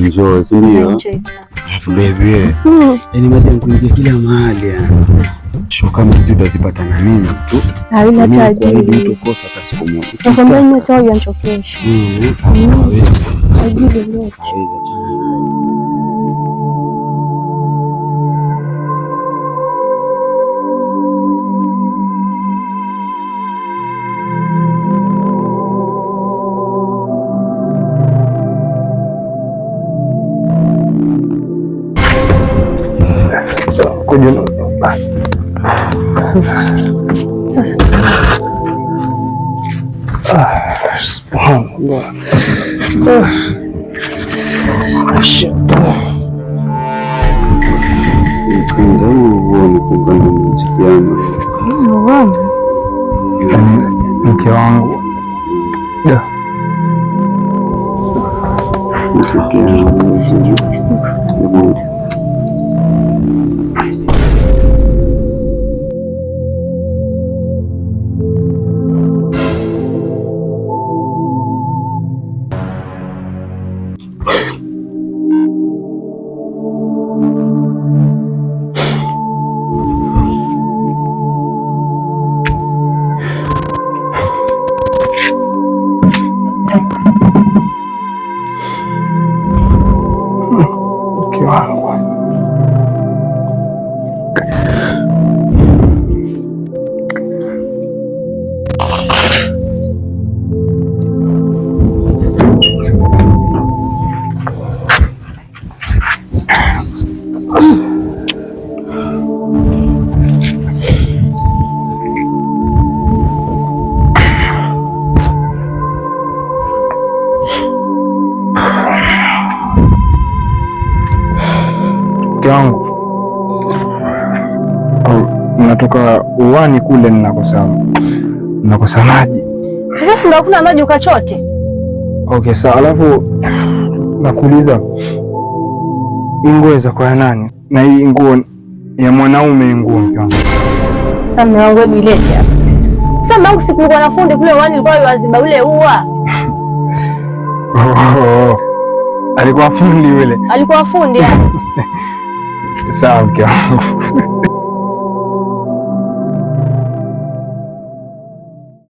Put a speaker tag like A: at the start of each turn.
A: enjoy, si ndio? Baby. Yaani maji yanakuja kila mahali yani. Shoka mzi utazipata na mimi tu.
B: Haina tajiri.
A: Utakosa hata siku moja.
B: Nakwambia mimi hata yanchokesha. Ajili yote.
C: Mke wangu wangu natoka uwani kule, ninakosa maji.
B: Sasa ndio kuna maji ukachote?
C: Okay, sawa. Alafu nakuuliza, hii nguo za kwa nani? Na hii nguo ya mwanaume, nguo mke wangu.
B: Sasa mume wangu, hebu ilete hapa. Sasa mwanangu, si kulikuwa na fundi kule uwani, alikuwa yuaziba ule ua.
C: Alikuwa fundi yule.
B: Alikuwa fundi.
C: Sawa mke wangu.